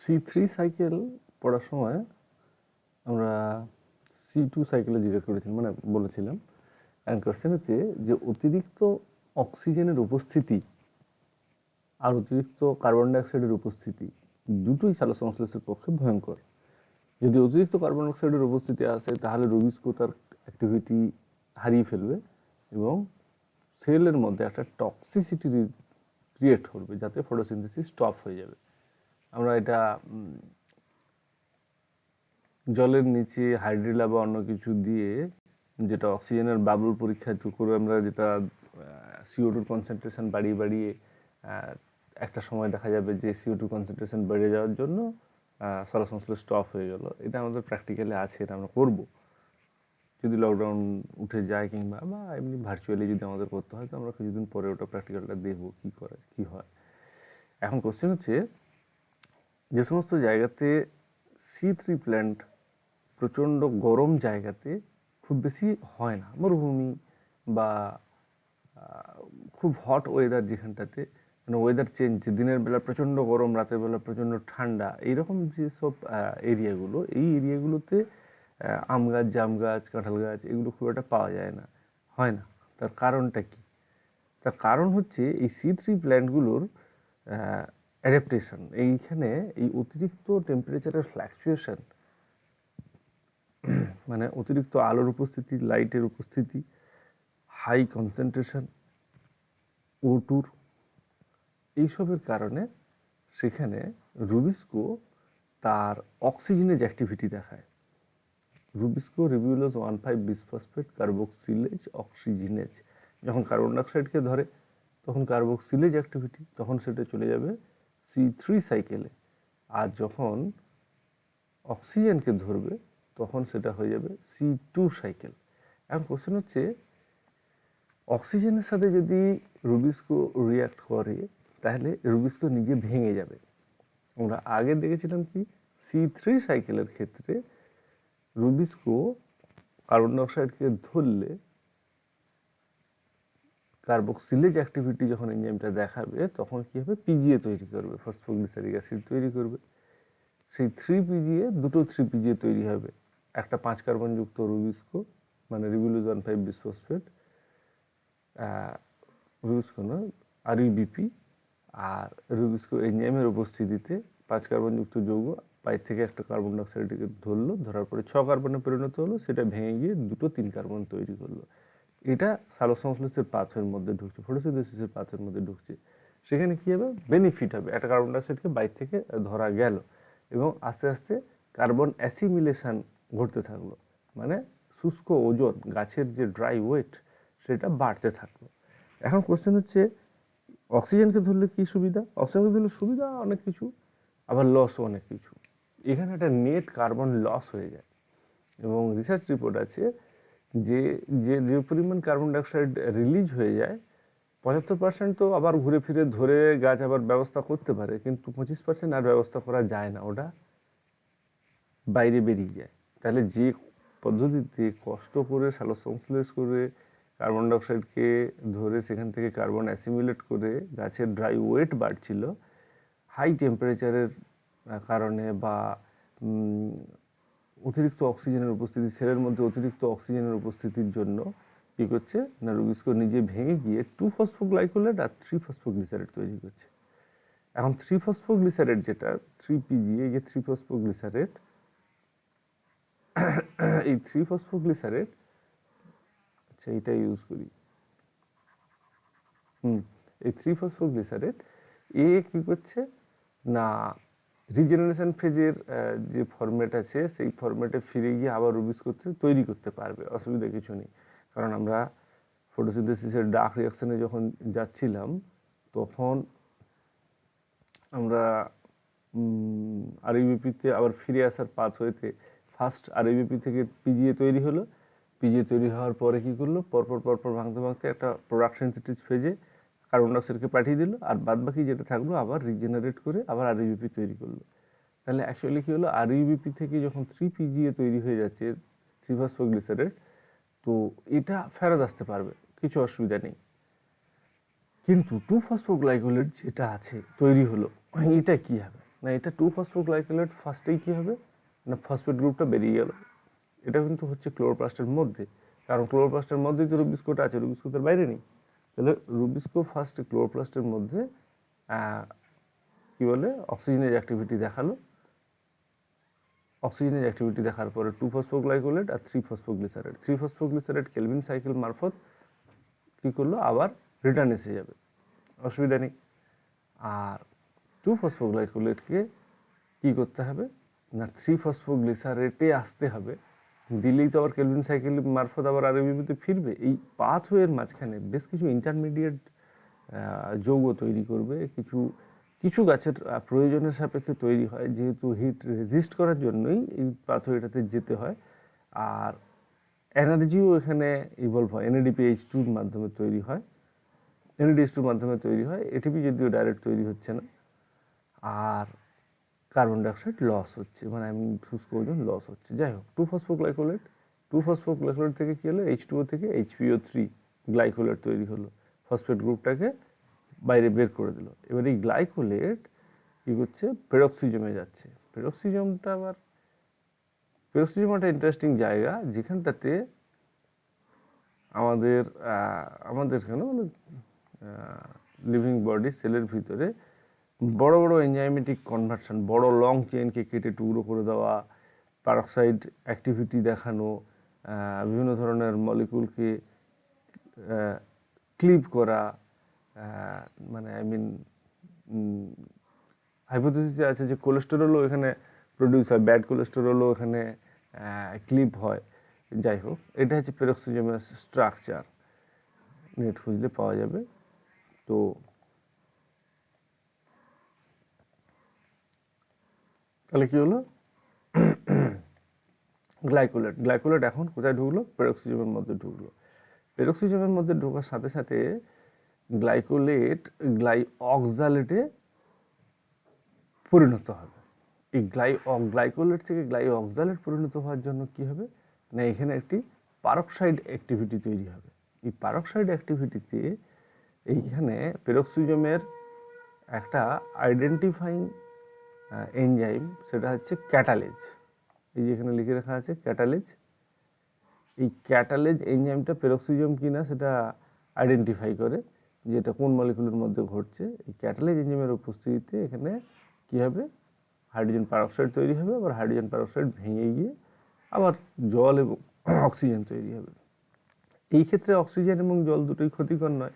C3 cycle পড়ার সময় আমরা C2 সাইকেলে জিজ্ঞেস করেছিলাম, মানে বলেছিলাম। অ্যান্ড কোয়েশ্চেন হচ্ছে যে অতিরিক্ত অক্সিজেনের উপস্থিতি আর অতিরিক্ত কার্বন ডাইঅক্সাইডের উপস্থিতি দুটোই সালোকসংশ্লেষের পক্ষে ভয়ঙ্কর। যদি অতিরিক্ত কার্বন ডাইঅক্সাইডের উপস্থিতি আসে তাহলে রুবিস্কো তার অ্যাক্টিভিটি হারিয়ে ফেলবে এবং সেলের মধ্যে একটা টক্সিসিটি ক্রিয়েট করবে, যাতে ফটোসিনথেসিস স্টপ হয়ে যাবে। আমরা এটা জলের নিচে হাইড্রিলা বা অন্য কিছু দিয়ে, যেটা অক্সিজেনের বাবল পরীক্ষা করে আমরা যেটা CO2 কনসেন্ট্রেশন বাড়িয়ে বাড়িয়ে একটা সময় দেখা যাবে যে CO2 কনসেন্ট্রেশন বেড়ে যাওয়ার জন্য সালোকসংশ্লেষ স্টপ হয়ে গেল। এটা আমাদের প্র্যাকটিক্যালি আছে, এটা আমরা করব যদি লকডাউন উঠে যায়, কিংবা বা এমনি ভার্চুয়ালি যদি আমাদের করতে হয়, তো আমরা কিছুদিন পরে ওটা প্র্যাকটিক্যালটা দেখবো কি হয়। এখন কোশ্চেন হচ্ছে, যে সমস্ত জায়গাতে C3 প্ল্যান্ট প্রচণ্ড গরম জায়গাতে খুব বেশি হয় না, মরুভূমি বা খুব হট ওয়েদার যেখানটাতে, মানে ওয়েদার চেঞ্জ, দিনের বেলা প্রচণ্ড গরম, রাতের বেলা প্রচণ্ড ঠান্ডা, এইরকম যেসব এরিয়াগুলো, এই এরিয়াগুলোতে আম গাছ, জাম গাছ, কাঁঠাল গাছ এগুলো খুব একটা পাওয়া যায় না, হয় না। তার কারণটা কি? তার কারণ হচ্ছে এই C3 প্ল্যান্টগুলোর অ্যাডাপ্টেশন। এইখানে এই অতিরিক্ত টেম্পারেচারের ফ্ল্যাকচুয়েশন, মানে অতিরিক্ত আলোর উপস্থিতি, লাইটের উপস্থিতি, হাই কনসেন্ট্রেশন O2 এইসবের কারণে সেখানে রুবিস্কো তার অক্সিজেনেজ অ্যাক্টিভিটি দেখায়। Rubisco ribulose 1,5 bisphosphate carboxylase oxygenase. যখন কার্বন ডাইঅক্সাইডকে ধরে তখন কার্বক্সিলেজ অ্যাক্টিভিটি, তখন সেটা চলে যাবে C3 সাইকেলে। আর যখন অক্সিজেনকে ধরবে তখন সেটা হয়ে যাবে C2 সাইকেল। এখন কোশ্চেন হচ্ছে, অক্সিজেনের সাথে যদি রুবিস্কো রিয়াক্ট করে তাহলে রুবিস্কো নিজে ভেঙে যাবে। আমরা আগে দেখেছিলাম কি, C3 সাইকেলের ক্ষেত্রে রুবিস্কো কার্বন ডাইঅক্সাইডকে ধরলে কার্বক্সিলেজ অ্যাক্টিভিটি যখন এনজাইমটা দেখাবে তখন কি হবে, PGA তৈরি করবে, ফসফোগ্লিসারিক অ্যাসিড তৈরি করবে। সেই 3PGA, দুটো 3PGA তৈরি হবে, একটা 5 কার্বন যুক্ত রুবিস্কো, মানে রিবিউলোজ 1,5 বিসফসফেট, রুবিস্কো না, RUBP, আর রুবিস্কো এনজাইমের উপস্থিতিতে 5 কার্বন যুক্ত যৌগ বাইরে থেকে একটা কার্বন ডাইঅক্সাইডকে ধরলো, ধরার পরে 6 কার্বনে পরিণত হলো, সেটা ভেঙে গিয়ে দুটো 3 কার্বন তৈরি করলো। এটা সালোকসংশ্লেষের পাথের মধ্যে ঢুকছে, ফটোসিনথেসিসের পাথের মধ্যে ঢুকছে। সেখানে কি হবে, বেনিফিট হবে, একটা কার্বন ডাইঅক্সাইডকে বাইরে থেকে ধরা গেল এবং আস্তে আস্তে কার্বন অ্যাসিমিলেশন ঘটতে থাকলো, মানে শুষ্ক ওজন, গাছের যে ড্রাই ওয়েট সেটা বাড়তে থাকলো। এখন কোশ্চেন হচ্ছে, অক্সিজেনকে ধরলে কি সুবিধা? অক্সিজেনকে ধরলে সুবিধা অনেক কিছু, আবার লসও অনেক কিছু। এখানে একটা নেট কার্বন লস হয়ে যায় এবং রিসার্চ রিপোর্ট আছে যে যে যে পরিমাণ কার্বন ডাইঅক্সাইড রিলিজ হয়ে যায়, 75% তো আবার ঘুরে ফিরে ধরে গাছ আবার ব্যবস্থা করতে পারে, কিন্তু 25% আর ব্যবস্থা করা যায় না, ওটা বাইরে বেরিয়ে যায়। তাহলে যে পদ্ধতিতে কষ্ট করে সালোকসংশ্লেষ করে কার্বন ডাইঅক্সাইডকে ধরে সেখান থেকে কার্বন অ্যাসিমিলেট করে গাছের ড্রাই ওয়েট বাড়ছিল, হাই টেম্পারেচারের কারণে বা অতিরিক্ত অক্সিজেনের উপস্থিতি, সেলের মধ্যে অতিরিক্ত অক্সিজেনের উপস্থিতির জন্য কি করছে না, রুবিস্কো নিজে ভেঙে গিয়ে 2-ফসফোগ্লাইকোলেট আর 3-ফসফোগ্লিসারেট তৈরি করছে। এখন 3-ফসফোগ্লিসারেট যেটা 3PGA, যে 3-ফসফোগ্লিসারেট, এই 3-ফসফোগ্লিসারেট, আচ্ছা এটা ইউজ করি, এই 3-ফসফোগ্লিসারেট কি করছে না, রিজেনারেশন ফেজের যে ফরম্যাট আছে সেই ফরম্যাটে ফিরে গিয়ে আবার রুবিস্কো তৈরি করতে পারবে, অসুবিধা কিছু নেই। কারণ আমরা ফটোসিনথেসিসের ডার্ক রিয়াকশনে যখন যাচ্ছিলাম তখন আমরা RUBP-তে আবার ফিরে আসার পাথওয়েতে ফার্স্ট RUBP থেকে PGA তৈরি হলো। PGA তৈরি হওয়ার পরে কি করলো, পরপর ভাঙতে ভাঙতে একটা প্রোডাকশন সিনথেসিস ফেজে কার্বন ডাইঅক্সাইডকে পাঠিয়ে দিল, আর বাদ বাকি যেটা থাকলো আবার রিজেনারেট করে আবার RUBP তৈরি করলো। তাহলে অ্যাকচুয়ালি কি হলো, RUBP থেকে যখন 3PGA তৈরি হয়ে যাচ্ছে, 3-ফসফোগ্লিসারেট, তো এটা ফেরত আসতে পারবে, কিছু অসুবিধা নেই। কিন্তু 2-ফসফোগ্লাইকোলেট যেটা আছে তৈরি হলো, এটা কি হবে? না এটা 2-ফসফোগ্লাইকোলেট ফার্স্টেই কী হবে না ফসফেট গ্রুপটা বেরিয়ে গেল। এটা কিন্তু হচ্ছে ক্লোরোপ্লাস্টের মধ্যে, কারণ ক্লোরোপ্লাস্টের মধ্যেই তো রুবিস্কোটা আছে, রুবিস্কোটার বাইরে নেই। তাহলে রুবিস্কো ফার্স্ট ক্লোরোপ্লাস্টের মধ্যে কি বলে অক্সিজেনের অ্যাক্টিভিটি দেখালো। অক্সিজেনের অ্যাক্টিভিটি দেখার পরে 2-ফসফোগ্লাইকোলেট আর 3-ফসফোগ্লিসারেট, 3-ফসফোগ্লিসারেট কেলভিন সাইকেল মারফত কী করলো আবার রিটার্ন এসে যাবে, অসুবিধা নেই। আর 2-ফসফোগ্লাইকোলেটকে কী করতে হবে না 3-ফসফোগ্লিসারেটে আসতে হবে, দিলেই তো আবার কেলভিন সাইকেল মারফত আবার আরবিপিতে ফিরবে। এই পাথওয়ের মাঝখানে বেশ কিছু ইন্টারমিডিয়েট যৌগ তৈরি করবে, কিছু কিছু গাছের প্রয়োজনের সাপেক্ষে তৈরি হয়, যেহেতু হিট রেজিস্ট করার জন্যই এই পাথওয়েটাতে যেতে হয়। আর এনার্জিও এখানে ইভলভ হয়, NADPH2-র মাধ্যমে তৈরি হয়, NADH2-র মাধ্যমে তৈরি হয়, এটিপি যদিও ডাইরেক্ট তৈরি হচ্ছে না। আর কার্বন ডাইঅক্সাইড লস হচ্ছে, মানে শুষ্ক ওজন লস হচ্ছে। যাই হোক 2-ফসফোগ্লাইকোলেট থেকে কী হলো H2O থেকে HPO3 গ্লাইকোলেট তৈরি হলো, ফসফেট গ্রুপটাকে বাইরে বের করে দিল। এবার এই গ্লাইকোলেট কী করছে পেরক্সিজমে যাচ্ছে। পেরক্সিজম একটা ইন্টারেস্টিং জায়গা, যেখানটাতে আমাদের কেন মানে লিভিং বডি সেলের ভিতরে বড় বড় এনজাইমেটিক কনভার্সন, বড় লং চেইনকে কেটে টুকরো করে দেওয়া, পারক্সাইড অ্যাক্টিভিটি দেখানো, বিভিন্ন ধরনের মলিকুলকে ক্লিপ করা, মানে হাইপোথিসিসে আছে যে কোলেস্টেরলও এখানে প্রডিউস হয়, ব্যাড কোলেস্টেরলও এখানে ক্লিপ হয়। যাই হোক এটা হচ্ছে পেরক্সিজমের স্ট্রাকচার, নেট খুঁজলে পাওয়া যাবে। তো তাহলে কি হলো গ্লাইকোলেট এখন কোথায় ঢুকলো পেরক্সিজমের মধ্যে ঢুকলো। পেরক্সিজমের মধ্যে ঢোকার সাথে সাথে গ্লাইকোলেট গ্লাইঅক্সালেটে পরিণত হবে। এই গ্লাইকোলেট থেকে গ্লাইঅক্সালেট পরিণত হওয়ার জন্য কি হবে না এখানে একটি পারক্সাইড অ্যাক্টিভিটি তৈরি হবে। এই পারক্সাইড অ্যাক্টিভিটিতে এইখানে পেরক্সিজমের একটা আইডেন্টিফাইং এনজাইম, সেটা হচ্ছে ক্যাটালেজ। এই যে এখানে লিখে রাখা আছে ক্যাটালেজ। এই ক্যাটালেজ এনজাইমটা পেরক্সিজম কিনা সেটা আইডেন্টিফাই করে যে এটা কোন মলিকুলের মধ্যে ঘটছে। এই ক্যাটালেজ এনজাইমের উপস্থিতিতে এখানে কী হবে হাইড্রোজেন পারক্সাইড তৈরি হবে, আবার হাইড্রোজেন পারক্সাইড ভেঙে গিয়ে আবার জল এবং অক্সিজেন তৈরি হবে। এই ক্ষেত্রে অক্সিজেন এবং জল দুটোই ক্ষতিকর নয়,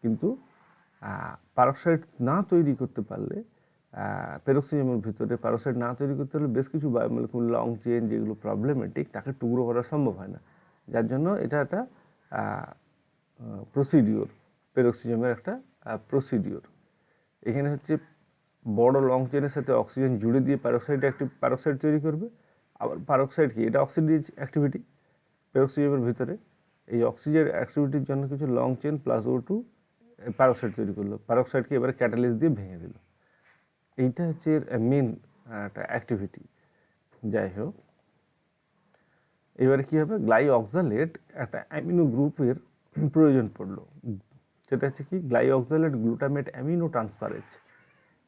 কিন্তু পারক্সাইড না তৈরি করতে পারলে পেরক্সিজমের ভিতরে পারক্সাইড না তৈরি করতে হলে বেশ কিছু বায়োমলিকুল লং চেন যেগুলো প্রবলেমেটিক তাকে টুকরো করা সম্ভব হয় না, যার জন্য এটা একটা প্রসিডিওর, পেরক্সিজমের একটা প্রসিডিওর। এখানে হচ্ছে বড় লং চেনের সাথে অক্সিজেন জুড়ে দিয়ে পারক্সাইড তৈরি করবে। আবার পারক্সাইড কি এটা অক্সিডেজ অ্যাক্টিভিটি পেরক্সিজমের ভিতরে, এই অক্সিজেন অ্যাক্টিভিটির জন্য কিছু long chain plus O2 peroxide তৈরি করলো, পারক্সাইডকে এবারে ক্যাটালিস দিয়ে ভেঙে দিল। এইটা হচ্ছে মেন একটা অ্যাক্টিভিটি। যাই হোক এবারে কী হবে গ্লাইঅক্সালেট একটা অ্যামিনো গ্রুপের প্রয়োজন পড়লো, সেটা হচ্ছে কি গ্লাইঅক্সালেট গ্লুটামেট অ্যামিনো ট্রান্সফারেজ।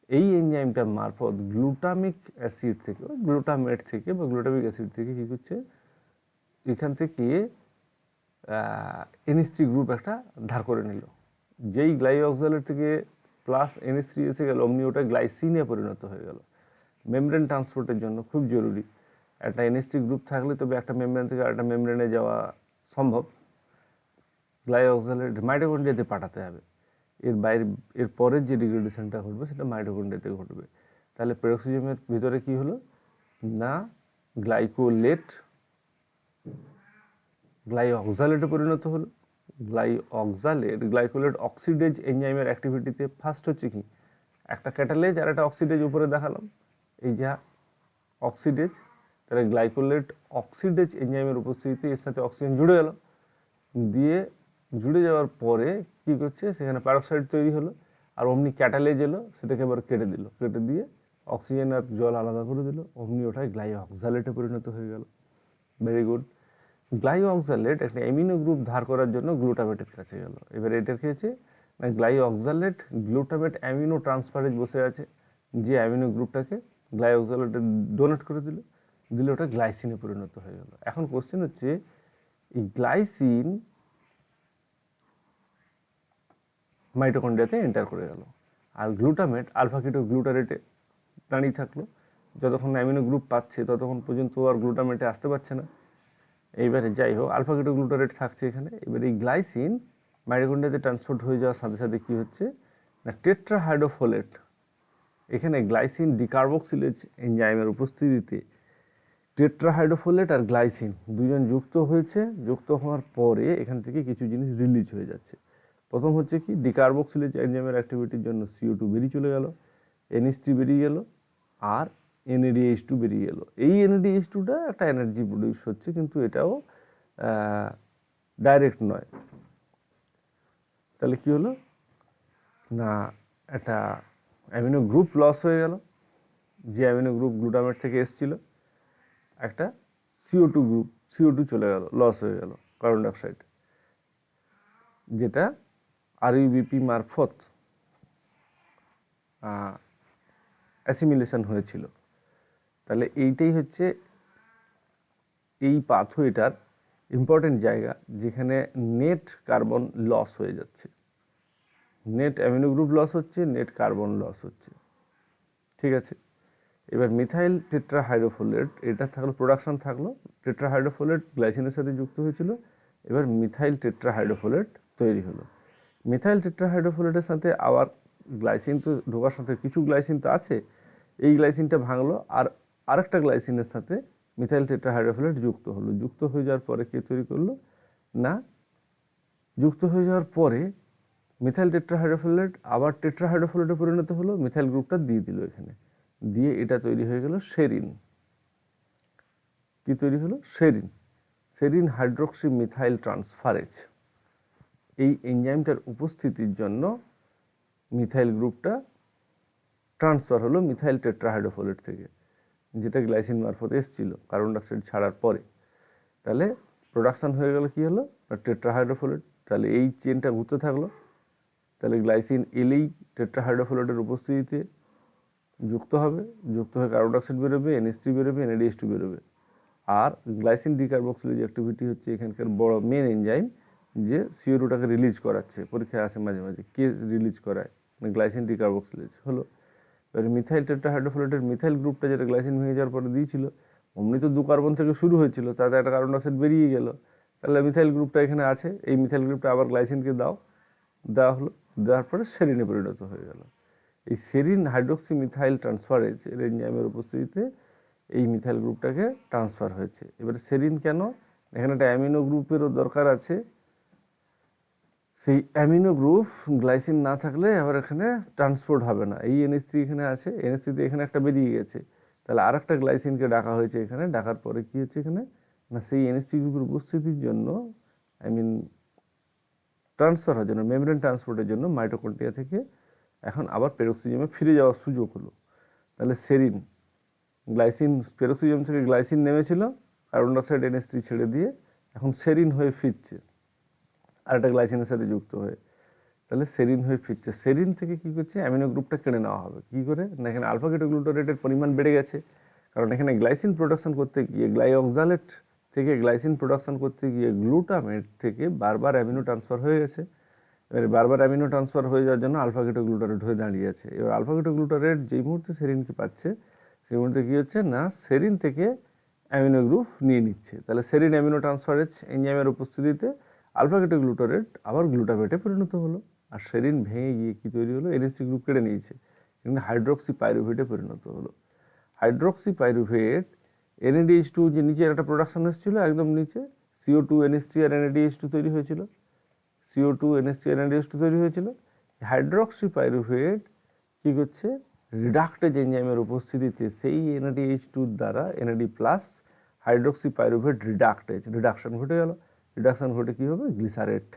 এই এনজাইমটার মারফত গ্লুটামিক অ্যাসিড থেকে গ্লুটামেট থেকে বা গ্লুটামিক অ্যাসিড থেকে কী করছে এখান থেকে NH3 গ্রুপ একটা ধার করে নিল। যেই গ্লাইঅক্সালেট থেকে প্লাস NH3 এসে গেল অমনি ওটা গ্লাইসিনে পরিণত হয়ে গেল। মেমব্রেন ট্রান্সপোর্টের জন্য খুব জরুরি, একটা NH3 গ্রুপ থাকলে তবে একটা মেমব্রেন থেকে আরেকটা মেমব্রেনে যাওয়া সম্ভব। গ্লাইঅক্সালেট মাইটোকন্ড্রিয়াতে পাঠাতে হবে, এর পরের যে ডিগ্রেডেশনটা ঘটবে সেটা মাইটোকন্ড্রিয়াতে ঘটবে। তাহলে পেরক্সিজমের ভিতরে কি হলো না গ্লাইকোলেট গ্লাইঅক্সালেটে পরিণত হলো। গ্লাইকোলেট অক্সিডেজ এনজাইমের অ্যাক্টিভিটিতে ফার্স্ট হচ্ছে কি একটা ক্যাটালেজ আর একটা অক্সিডেজ উপরে দেখালাম, এই যা অক্সিডেজ, তাহলে গ্লাইকোলেট অক্সিডেজ এনজাইমের উপস্থিতিতে এর সাথে অক্সিজেন জুড়ে গেল, দিয়ে জুড়ে যাওয়ার পরে কি করছে সেখানে পারক্সাইড তৈরি হলো, আর অমনি ক্যাটালেজ এলো সেটাকে আবার কেটে দিল, কেটে দিয়ে অক্সিজেন আর জল আলাদা করে দিল, অমনি ওটাই গ্লাইঅক্সালেটে পরিণত হয়ে গেল। Very good. গ্লাইঅক্সালেট একটা অ্যামিনো গ্রুপ ধার করার জন্য গ্লুটামেটের কাছে গেল। এবার এটার খেয়েছে গ্লাইঅক্সালেট গ্লুটামেট অ্যামিনো ট্রান্সফারেজ বসে আছে, যে অ্যামিনো গ্রুপটাকে গ্লাইঅক্সালেটে ডোনেট করে দিলে ওটা গ্লাইসিনে পরিণত হয়ে গেল। এখন কোশ্চেন হচ্ছে এই গ্লাইসিন মাইটোকন্ড্রিয়াতে এন্টার করে গেল, আর গ্লুটামেট আলফা কিটো গ্লুটারেটে দাঁড়িয়ে থাকলো। যতক্ষণ অ্যামিনো গ্রুপ পাচ্ছে ততক্ষণ পর্যন্ত আর গ্লুটামেটে আসতে পারছে না। এইবারে যাই হোক আলফা কিটো গ্লুটারেট থাকছে এখানে। এবার এই গ্লাইসিন মাইটোকন্ড্রিয়াতে ট্রান্সপোর্ট হয়ে যাওয়ার সাথে সাথে কী হচ্ছে না, টেট্রাহাইড্রোফোলেট, এখানে গ্লাইসিন ডিকার্বক্সিলেজ এনজাইমের উপস্থিতিতে টেট্রাহাইড্রোফোলেট আর গ্লাইসিন দুজন যুক্ত হয়েছে। যুক্ত হওয়ার পরে এখান থেকে কিছু জিনিস রিলিজ হয়ে যাচ্ছে। প্রথম হচ্ছে কি, ডিকার্বক্সিলেজ এনজাইমের অ্যাক্টিভিটির জন্য CO2 বেরিয়ে চলে গেল, NH3 বেরিয়ে গেল, আর NADH2 বেরিয়ে গেল। এই NADH2টা একটা এনার্জি প্রডিউস হচ্ছে, কিন্তু এটাও ডাইরেক্ট নয়। তাহলে কি হলো না, একটা অ্যামিনো গ্রুপ লস হয়ে গেল, যে অ্যামিনো গ্রুপ গ্লুটামেট থেকে এসেছিল। একটা CO2 গ্রুপ, CO2 চলে গেল, লস হয়ে গেল, কার্বন ডাইঅক্সাইড, যেটা RUBP মারফত অ্যাসিমিলেশন হয়েছিল। তাহলে এইটাই হচ্ছে এই পাথওয়েটার ইম্পর্টেন্ট জায়গা, যেখানে নেট কার্বন লস হয়ে যাচ্ছে, নেট অ্যামিনো গ্রুপ লস হচ্ছে, নেট কার্বন লস হচ্ছে। ঠিক আছে, এবার মিথাইল টেট্রাহাইড্রোফোলেট, এটা থাকলো প্রোডাকশন থাকলো, টেট্রাহাইড্রোফোলেট গ্লাইসিনের সাথে যুক্ত হয়েছিল, এবার মিথাইল টেট্রাহাইড্রোফোলেট তৈরি হলো। মিথাইল টেট্রাহাইড্রোফোলেটের সাথে আবার গ্লাইসিন তো ঢোকার সাথে কিছু গ্লাইসিন তো আছে, এই গ্লাইসিনটা ভাঙলো, আর আরেকটা গ্লাইসিনের সাথে মিথাইল টেট্রাহাইড্রোফোলেট যুক্ত হলো। যুক্ত হয়ে যাওয়ার পরে কে তৈরি করলো না, যুক্ত হয়ে যাওয়ার পরে মিথাইল টেট্রাহাইড্রোফোলেট আবার টেট্রাহাইড্রোফোলেটে পরিণত হলো, মিথাইল গ্রুপটা দিয়ে দিল এখানে, দিয়ে এটা তৈরি হয়ে গেল সেরিন। কি তৈরি হলো? Serine, serine hydroxy methyl transferase. এই এনজাইমটার উপস্থিতির জন্য মিথাইল গ্রুপটা ট্রান্সফার হলো মিথাইল টেট্রাহাইড্রোফোলেট থেকে, যেটা গ্লাইসিন মারফত এসেছিল কার্বন ডাইঅক্সাইড ছাড়ার পরে। তাহলে প্রোডাকশন হয়ে গেল কি হলো, টেট্রাহাইড্রোফোলেট। তাহলে এই চেনটা ঘুরতে থাকলো, তাহলে গ্লাইসিন এলেই টেট্রাহাইড্রোফোলেটের উপস্থিতিতে যুক্ত হবে, যুক্ত হয়ে কার্বন ডাইঅক্সাইড বেরোবে, NH3 বেরোবে, NADH2 বেরোবে। আর গ্লাইসিন ডিকার্বক্সিলেজ অ্যাক্টিভিটি হচ্ছে এখানকার বড় মেন এনজাইম, যে CO2টাকে রিলিজ করাচ্ছে। পরীক্ষায় আসে মাঝে মাঝে, কে রিলিজ করায়, গ্লাইসিন ডিকার্বক্সিলেজ হলো। এবার মিথাইল টেট্রাহাইড্রোফোলেটের মিথাইল গ্রুপটা যেটা গ্লাইসিন ভেঙে যাওয়ার পরে দিয়েছিল, অমনি তো 2 কার্বন থেকে শুরু হয়েছিল, তাতে একটা কার্বন ডাইঅক্সাইড বেরিয়ে গেল। তাহলে মিথাইল গ্রুপটা এখানে আছে, এই মিথাইল গ্রুপটা আবার গ্লাইসিনকে দেওয়া হলো, দেওয়ার পরে সেরিনে পরিণত হয়ে গেল। এই সেরিন হাইড্রোক্সি মিথাইল ট্রান্সফারেজ এর এনজাইমের উপস্থিতিতে এই মিথাইল গ্রুপটাকে ট্রান্সফার হয়েছে। এবারে সেরিন কেন, এখানে একটা অ্যামিনো গ্রুপেরও দরকার আছে, সেই অ্যামিনো গ্রুপ গ্লাইসিন না থাকলে আবার এখানে ট্রান্সপোর্ট হবে না। এই NH3 এখানে আছে, NH3 এখানে একটা বেরিয়ে গেছে, তাহলে আর একটা গ্লাইসিনকে ডাকা হয়েছে এখানে। ডাকার পরে কি হচ্ছে এখানে না, সেই NH3 গ্রুপের উপস্থিতির জন্য ট্রান্সফার হওয়ার জন্য, মেমব্রেন ট্রান্সপোর্টের জন্য মাইটোকন্ড্রিয়া থেকে এখন আবার পেরোক্সিজমে ফিরে যাওয়ার সুযোগ হলো। তাহলে সেরিন, গ্লাইসিন, পেরোক্সিজম থেকে গ্লাইসিন নেমেছিল, কার্বন ডাইঅক্সাইড NH3 ছেড়ে দিয়ে এখন সেরিন হয়ে ফিরছে আর একটা গ্লাইসিনের সাথে যুক্ত হয়ে। তাহলে সেরিন হয়ে ফিরছে, সেরিন থেকে কি করছে, অ্যামিনো গ্রুপটা কেড়ে নেওয়া হবে। কি করে না, এখানে আলফা কিটো গ্লুটারেটের পরিমাণ বেড়ে গেছে, কারণ এখানে গ্লাইসিন প্রোডাকশন করতে গিয়ে, গ্লাইঅক্সালেট থেকে গ্লাইসিন প্রোডাকশন করতে গিয়ে গ্লুটামেট থেকে বারবার অ্যামিনো ট্রান্সফার হয়ে গেছে। এবার বারবার অ্যামিনো ট্রান্সফার হয়ে যাওয়ার জন্য আলফা কিটো গ্লুটারেট হয়ে দাঁড়িয়ে আছে। এবার আলফা কিটো গ্লুটারেট যেই মুহূর্তে সেরিনকে পাচ্ছে, সেই মুহূর্তে কী হচ্ছে না, সেরিন থেকে অ্যামিনো গ্রুপ নিয়ে নিচ্ছে। তাহলে সেরিন অ্যামিনো ট্রান্সফারেজ এনজাইমের উপস্থিতিতে আলফা কিটো গ্লুটারেট আবার গ্লুটামেটে পরিণত হলো, আর সেরিন ভেঙে গিয়ে কী তৈরি হলো, NH3 গ্রুপ কেটে নিয়েছে, এখানে হাইড্রোক্সি পাইরুভেটে পরিণত হলো। হাইড্রোক্সি পাইরুভেট, NADH2 যে নিচে একটা প্রোডাকশন এসেছিলো একদম নিচে, CO2 NH3 আর NADH2 তৈরি হয়েছিল, CO2 NH3 NADH2 তৈরি হয়েছিল। হাইড্রোক্সি পাইরুভেট কী করছে, রিডাক্টেজ এনজাইমের উপস্থিতিতে সেই NADH2 দ্বারা NAD plus hydroxy pyruvate reduction ঘটে গেল। রিডাকশন ঘটে কী হবে, গ্লিসারেট।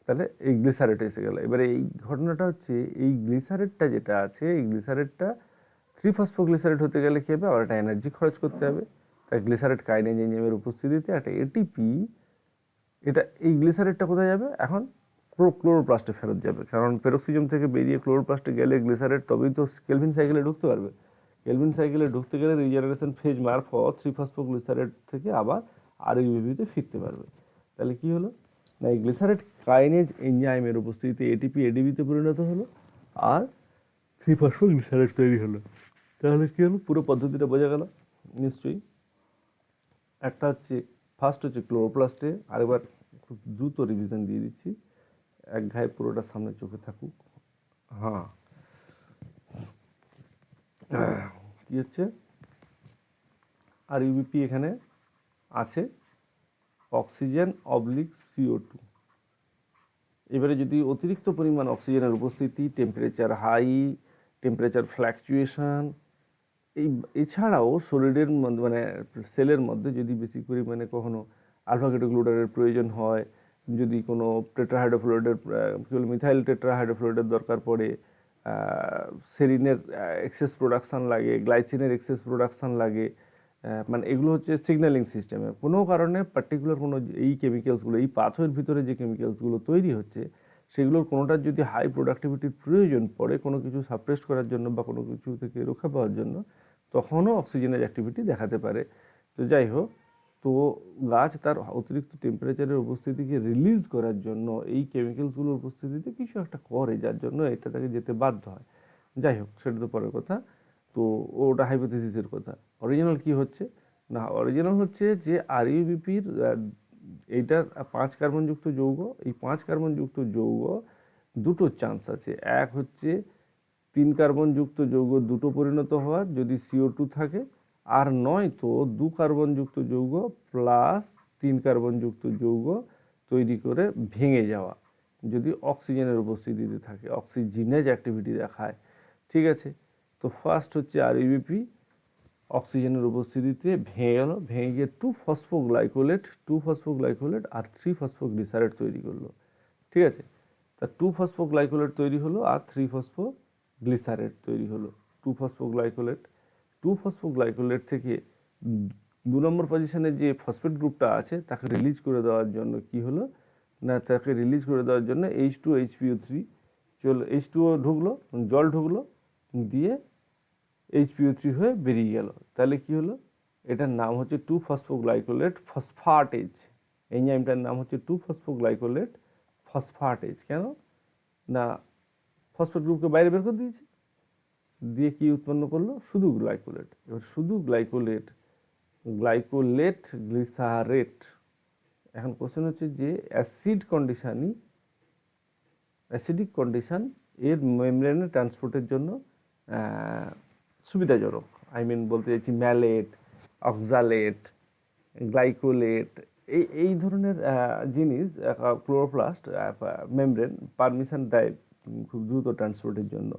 তাহলে এই গ্লিসারেট এসে গেল। এবারে এই ঘটনাটা হচ্ছে, এই গ্লিসারেটটা যেটা আছে, এই গ্লিসারেটটা 3-ফসফোগ্লিসারেট হতে গেলে কী হবে, আবার একটা এনার্জি খরচ করতে হবে। তাই গ্লিসারেট কাইনেজ এনজাইমের উপস্থিতিতে একটা ATP, এটা এই গ্লিসারেটটা কোথায় যাবে, এখন ক্লোরোপ্লাস্টে ফেরত যাবে, কারণ পেরোক্সিজম থেকে বেরিয়ে ক্লোরোপ্লাস্টে গেলে গ্লিসারেট তবেই তো কেলভিন সাইকেলে ঢুকতে পারবে। কেলভিন সাইকেলে ঢুকতে গেলে রিজেনারেশন ফেজ মারফত 3-ফসফোগ্লিসারেট থেকে আবার আরইউবিপিতে ফিরতে পারবে। তাহলে কি হলো না, এই গ্লিসারেট কাইনেজ এনজাইমের উপস্থিতিতে এটিপি এডিবিতে পরিণত হলো আর 3-ফসফোগ্লিসারেট তৈরি হলো। তাহলে কি হলো, পুরো পদ্ধতিটা বোঝা গেল নিশ্চয়ই। একটা হচ্ছে ফার্স্ট হচ্ছে ক্লোরোপ্লাস্টে, আরেকবার খুব দ্রুত রিভিশন দিয়ে দিচ্ছি, এক ঘায়ে পুরোটা সামনে চোখে থাকুক। হ্যাঁ, কি হচ্ছে, আর ইউবিপি এখানে আছে অক্সিজেন অবলিক CO2। এবারে যদি অতিরিক্ত পরিমাণ অক্সিজেনের উপস্থিতি, টেম্পারেচার হাই, টেম্পারেচার ফ্ল্যাকচুয়েশন, এছাড়াও শরীরের মধ্যে মানে সেলের মধ্যে যদি বেশি পরিমাণে কখনো আলফা কেটোগ্লুটারের প্রয়োজন হয়, যদি কোনো টেট্রাহাইড্রোফ্লোরাইডের মিথাইল টেট্রাহাইড্রোফ্লোরাইডের দরকার পড়ে, সেরিনের এক্সেস প্রোডাকশান লাগে, গ্লাইসিনের এক্সেস প্রোডাকশান লাগে, মানে এগুলো হচ্ছে সিগন্যালিং সিস্টেমে কোনো কারণে পার্টিকুলার কোনো এই কেমিক্যালসগুলো, এই পাথরের ভিতরে যে কেমিক্যালসগুলো তৈরি হচ্ছে সেগুলোর কোনোটার যদি হাই প্রোডাক্টিভিটির প্রয়োজন পড়ে কোনো কিছু সাপ্রেস করার জন্য বা কোনো কিছু থেকে রক্ষা পাওয়ার জন্য, তখনও অক্সিজেনের অ্যাক্টিভিটি দেখাতে পারে। তো যাই হোক, তো গাছ তার অতিরিক্ত টেম্পারেচারের উপস্থিতিকে রিলিজ করার জন্য এই কেমিক্যালসগুলোর উপস্থিতিতে কিছু একটা করে, যার জন্য এটা তাকে যেতে বাধ্য হয়। যাই হোক, সেটা তো পরের কথা। তো ওটা হাইপোথিসিসের কথা। অরিজিনাল কি হচ্ছে না, অরিজিনাল হচ্ছে যে আরইউবিপির এইটার 5 কার্বনযুক্ত যৌগ, এই 5 কার্বনযুক্ত যৌগ দুটো চান্স আছে। এক হচ্ছে 3 কার্বনযুক্ত যৌগ দুটো পরিণত হওয়ার যদি CO2 থাকে, আর নয় তো 2 কার্বনযুক্ত যৌগ প্লাস 3 কার্বনযুক্ত যৌগ তৈরি করে ভেঙে যাওয়া যদি অক্সিজেনের উপস্থিতিতে থাকে, অক্সিজেনেজ অ্যাক্টিভিটি দেখায়। ঠিক আছে, তো ফার্স্ট হচ্ছে আরইউবিপি অক্সিজেনের উপস্থিতিতে ভেঙে গেল, ভেঙে গিয়ে 2-ফসফোগ্লাইকোলেট আর 3-ফসফোগ্লিসারেট তৈরি করলো। ঠিক আছে, তা 2-ফসফোগ্লাইকোলেট তৈরি হলো আর 3-ফসফোগ্লিসারেট তৈরি হলো। 2-ফসফোগ্লাইকোলেট থেকে 2 নম্বর পজিশনে যে ফসফেট গ্রুপটা আছে তাকে রিলিজ করে দেওয়ার জন্য কি হলো না, তাকে রিলিজ করে দেওয়ার জন্য H2HPO3 H2O ঢুকলো, জল ঢুকলো, দিয়ে HPO3 হয়ে বেরিয়ে গেল। তাহলে কি হলো, এটার নাম হচ্ছে 2-ফসফোগ্লাইকোলেট ফসফাটেজ। এনজাইমটার নাম হচ্ছে 2-ফসফোগ্লাইকোলেট ফসফাটেজ। কেন না, ফসফেট গ্রুপকে বাইরে বের করে দিয়েছে, দিয়ে কি উৎপন্ন করলো, শুধু গ্লাইকোলেট। এবার শুধু গ্লাইকোলেট গ্লিসারেট। এখন কোশ্চেন হচ্ছে যে অ্যাসিডিক কন্ডিশন এর মেমব্রেনে ট্রান্সপোর্টের জন্য সুবিধাজনক। বলতে চাইছি ম্যালেট, অক্সালেট, গ্লাইকোলেট, এই ধরনের জিনিস ক্লোরোপ্লাস্ট মেমব্রেন পারমিশন দেয় খুব দ্রুত ট্রান্সপোর্টের জন্য।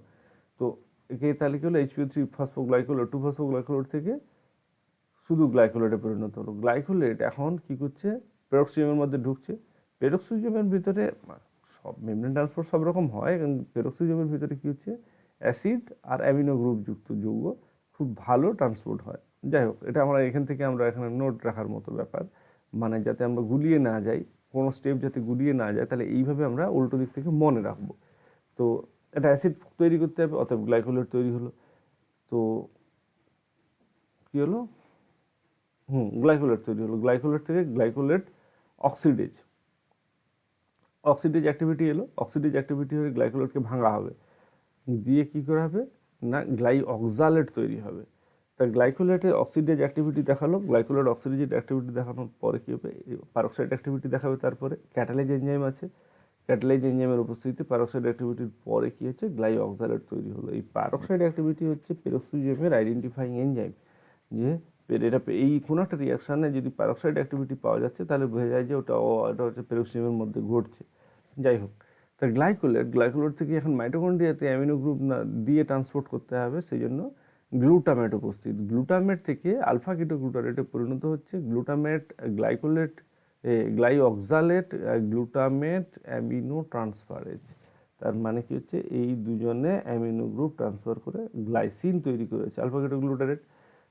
তো একে তাহলে কি হলো, HPO3 ফসফোগ্লাইকোলেট 2-ফসফোগ্লাইকোলেট থেকে শুধু গ্লাইকোলেটে পরিণত হলো। গ্লাইকোলেট এখন কি করছে, পেরক্সিজমের মধ্যে ঢুকছে। পেরক্সিজমের ভিতরে সব মেমব্রেন ট্রান্সপোর্ট সব রকম হয়, কিন্তু পেরক্সিজমের ভিতরে কি হচ্ছে, অ্যাসিড আর অ্যামিনো গ্রুপ যুক্ত যৌগ খুব ভালো ট্রান্সপোর্ট হয়। যাই হোক, এটা আমরা এখানে নোট রাখার মতো ব্যাপার, মানে যাতে আমরা গুলিয়ে না যাই, কোনো স্টেপ যাতে গুলিয়ে না যায়, তাহলে এইভাবে আমরা উল্টো দিক থেকে মনে রাখবো। তো এটা অ্যাসিড তৈরি করতে হবে, অতএব গ্লাইকোলেট তৈরি হলো। তো কি হলো, গ্লাইকোলেট তৈরি হলো। গ্লাইকোলেট থেকে গ্লাইকোলেট অক্সিডেজ অ্যাক্টিভিটি এলো। অক্সিডেজ অ্যাক্টিভিটি হয়ে গ্লাইকোলেটকে ভাঙা হবে, দিয়ে কি করা হবে না, অক্সালেট তৈরি হবে। তা গ্লাইকোলেটের অক্সিডেজ অ্যাক্টিভিটি দেখালো, গ্লাইকোলেট অক্সিডেজ অ্যাক্টিভিটি দেখানোর পরে কী হবে, পারক্সাইড অ্যাক্টিভিটি দেখাবে। তারপরে ক্যাটালাইজ এনজাইম আছে, ক্যাটালাইজ এনজাইমের উপস্থিতিতে পারক্সাইড অ্যাক্টিভিটির পরে কী হচ্ছে, অক্সালেট তৈরি হলো। এই পারক্সাইড অ্যাক্টিভিটি হচ্ছে পেরোক্সিজমের আইডেন্টিফাইং এনজাইম। যে এটা এই কোনো একটা রিয়াকশানে যদি পারক্সাইড অ্যাক্টিভিটি পাওয়া যাচ্ছে, তাহলে বোঝা যায় যে এটা হচ্ছে পেরোক্সিজমের মধ্যে ঘটছে। যাই হোক, তা গ্লাইকোলেট থেকে এখন মাইটোকন্ড্রিয়াতে অ্যামিনো গ্রুপ না দিয়ে ট্রান্সপোর্ট করতে হবে, সেই জন্য গ্লুটামেট উপস্থিত। গ্লুটামেট থেকে আলফা কিটোগ্লুটারেটে পরিণত হচ্ছে। Glutamate oxalate glutamate amino transferase. তার মানে কি হচ্ছে, এই দুজনে অ্যামিনো গ্রুপ ট্রান্সফার করে গ্লাইসিন তৈরি করেছে, আলফা কিটোগ্লুটারেট।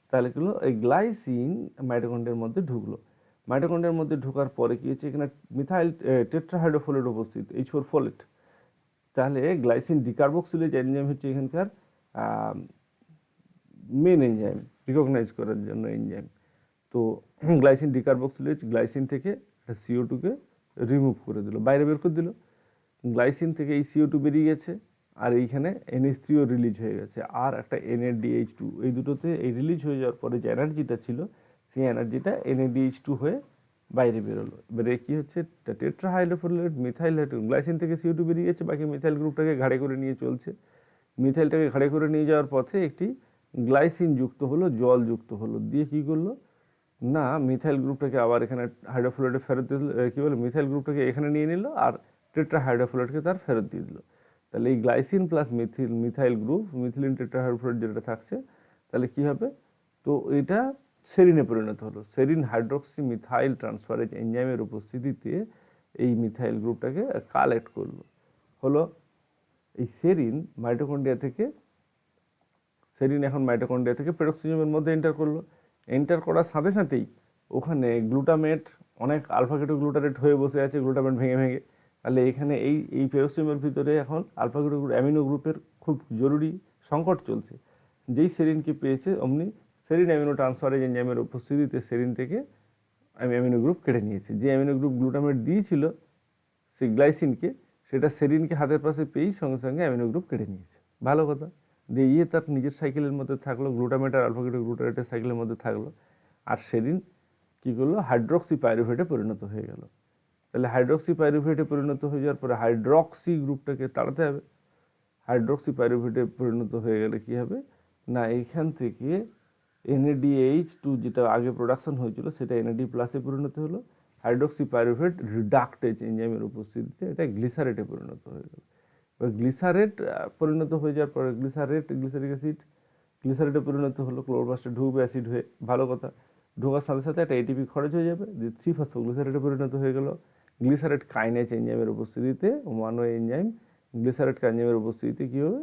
তাহলে কি হলো, এই গ্লাইসিন মাইটোকন্ড্রিয়ার মধ্যে ঢুকলো। মাইটোকন্ড্রিয়ার মধ্যে ঢোকার পরে কি হচ্ছে, এখানে মিথাইল টেট্রাহাইড্রোফোলেট উপস্থিত, H4 ফোলেট। তাহলে গ্লাইসিন ডিকার্বক্সিলেজ এনজাইম হচ্ছে এখানকার মেন এনজাইম, রিকগনাইজ করার জন্য এনজাইম। তো গ্লাইসিন ডিকার্বক্সিলেজ গ্লাইসিন থেকে CO2কে রিমুভ করে দিল, বাইরে বের করে দিল। গ্লাইসিন থেকে এই CO2 বেরিয়ে গেছে, আর এইখানে NH3ও রিলিজ হয়ে গেছে, আর একটা NADH2। এই দুটোতে এই রিলিজ হয়ে যাওয়ার পরে যে এনার্জিটা ছিল, সেই এনার্জিটা NADH2 হয়ে বাইরে বেরোলো। এবারে কি হচ্ছে, টেট্রাহাইড্রোফোলেট মিথাইল গ্লাইসিন থেকে CO2 বেরিয়ে গেছে, বাকি মিথাইল গ্রুপটাকে ঘাড়ে করে নিয়ে চলছে। মিথাইলটাকে ঘাড়ে করে নিয়ে যাওয়ার পথে একটি গ্লাইসিন যুক্ত হলো, জল যুক্ত হলো, দিয়ে কি করলো না, মিথাইল গ্রুপটাকে আবার এখানে হাইড্রোফোলেটে ফেরত দিল, কি বলে মিথাইল গ্রুপটাকে এখানে নিয়ে নিল, আর টেট্রাহাইড্রোফোলেটকে তার ফেরত দিয়ে দিল। তাহলে এই glycine plus methyl group, methylene tetrahydrofolate যেটা থাকছে, তাহলে কি হবে, তো এটা সেরিনে পরিণত হলো। সেরিন হাইড্রোক্সি মিথাইল ট্রান্সফারেজ এনজাইমের উপস্থিতিতে এই মিথাইল গ্রুপটাকে কালেক্ট করলো। হলো এই সেরিন মাইটোকন্ড্রিয়া থেকে, সেরিন এখন মাইটোকন্ড্রিয়া থেকে পেরোক্সিজমের মধ্যে এন্টার করলো। এন্টার করার সাথে সাথেই ওখানে গ্লুটামেট, অনেক আলফা কেটো গ্লুটারেট হয়ে বসে আছে গ্লুটামেট ভেঙে ভেঙে। তাহলে এখানে এই পেরোক্সিজমের ভিতরে এখন আলফা কেটো অ্যামিনো গ্রুপের খুব জরুরি সংকট চলছে। যেই সেরিনকে পেয়েছে, অমনি সেরিন অ্যামিনো ট্রান্সফারেজ এনজাইমের উপস্থিতিতে সেরিন থেকে অ্যামিনো গ্রুপ কেটে নিয়েছে। যে অ্যামিনো গ্রুপ গ্লুটামেট দিয়েছিল সেই গ্লাইসিনকে, সেটা সেরিনকে হাতের পাশে পেয়েই সঙ্গে সঙ্গে অ্যামিনো গ্রুপ কেটে নিয়েছে। ভালো কথা। দিয়ে তার নিজের সাইকেলের মধ্যে থাকলো, গ্লুটামেট আর আলফা কেটো গ্লুটারেটের সাইকেলের মধ্যে থাকলো, আর সেরিন কী করলো, হাইড্রক্সি পাইরুভেটে পরিণত হয়ে গেল। তাহলে হাইড্রক্সি পাইরুভেটে পরিণত হয়ে যাওয়ার পরে হাইড্রক্সি গ্রুপটাকে তাড়াতে হবে। হাইড্রক্সি পাইরুভেটে পরিণত হয়ে গেলে কি হবে না, এইখান থেকে NADH2 যেটা আগে প্রোডাকশন হয়েছিল, সেটা NAD প্লাসে পরিণত হলো। হাইড্রক্সি পাইরুভেট রিডাক্টেজ এনজাইমের উপস্থিতিতে এটা গ্লিসারেটে পরিণত হয়ে গেল। এবার গ্লিসারেট পরিণত হয়ে যাওয়ার পরে গ্লিসারিক অ্যাসিড, গ্লিসারেটে পরিণত হলো, ক্লোরোপ্লাস্টে ঢুকবে অ্যাসিড হয়ে, ভালো কথা। ঢোকার সাথে সাথে একটা ATP খরচ হয়ে যাবে, যে 3-ফসফোগ্লিসারেটে পরিণত হয়ে গেল। গ্লিসারেট কাইনেজ এনজাইমের উপস্থিতিতে, ওয়ান এনজাইম গ্লিসারেট কাইনেজের উপস্থিতিতে কী হবে,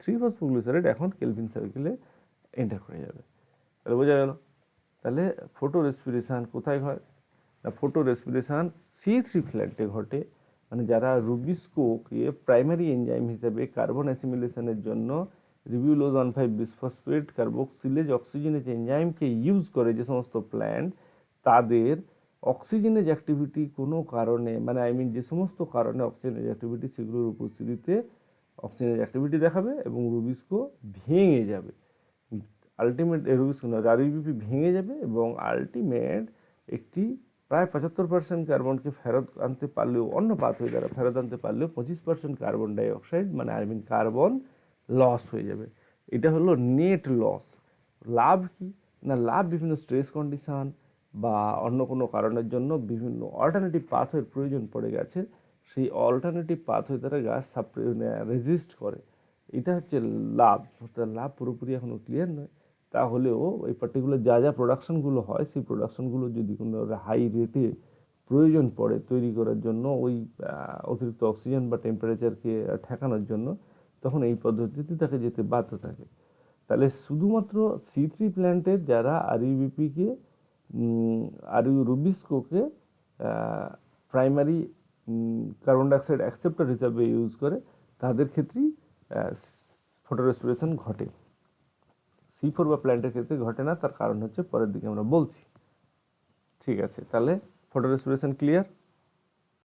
3-ফসফোগ্লিসারেট এখন কেলভিন সার্কেলে এন্টার করে যাবে। তাহলে বোঝা গেল। তাহলে ফটো রেসপিরেশন কোথায় হয় না, ফটো রেসপিরেশন C3 প্ল্যান্টে ঘটে। মানে যারা রুবিস্কোকে প্রাইমারি এনজাইম হিসেবে কার্বন অ্যাসিমিলেশনের জন্য রিবিউলোজ 1,5 বিসফসফেট কার্বক্সিলেজ অক্সিজেনেজ এনজাইমকে ইউজ করে, যে সমস্ত প্ল্যান্ট, তাদের অক্সিজেনেজ অ্যাক্টিভিটি কোনো কারণে, মানে যে সমস্ত কারণে অক্সিজেনেজ অ্যাক্টিভিটি, সেগুলোর উপস্থিতিতে অক্সিজেনেজ অ্যাক্টিভিটি দেখাবে এবং রুবিস্কো ভেঙে যাবে। আলটিমেট RBP ভেঙে যাবে এবং আলটিমেট একটি প্রায় 75% কার্বনকে ফেরত আনতে পারলেও, অন্য পাথওয়ে দ্বারা ফেরত আনতে পারলেও 25% কার্বন ডাইঅক্সাইড, মানে কার্বন লস হয়ে যাবে। এটা হলো নেট লস। লাভ কি না, লাভ বিভিন্ন স্ট্রেস কন্ডিশন বা অন্য কোনো কারণের জন্য বিভিন্ন অল্টারনেটিভ পাথওয়ের প্রয়োজন পড়ে গেছে, সেই অল্টারনেটিভ পাথওয়ে দ্বারা গাছ রেজিস্ট করে। এটা হচ্ছে লাভ। লাভ পুরোপুরি এখনও ক্লিয়ার নয়, তাহলেও এই পার্টিকুলার যা প্রোডাকশনগুলো হয়, সেই প্রোডাকশনগুলো যদি কোনো হাই রেটে প্রয়োজন পড়ে তৈরি করার জন্য, ওই অতিরিক্ত অক্সিজেন বা টেম্পারেচারকে ঠেকানোর জন্য, তখন এই পদ্ধতিতে তাকে যেতে বাধ্য থাকে। তাহলে শুধুমাত্র C3 প্ল্যান্টের যারা RUBP-কে রুবিস্কোকে প্রাইমারি কার্বন ডাইঅক্সাইড অ্যাকসেপ্টার হিসাবে ইউজ করে, তাদের ক্ষেত্রেই ফটো রেসপিরেশন ঘটে। C4 বা প্ল্যান্টের ক্ষেত্রে ঘটে না, তার কারণ হচ্ছে পরের দিকে আমরা বলছি। ঠিক আছে, তাহলে ফটো রেসপিরেশন ক্লিয়ার।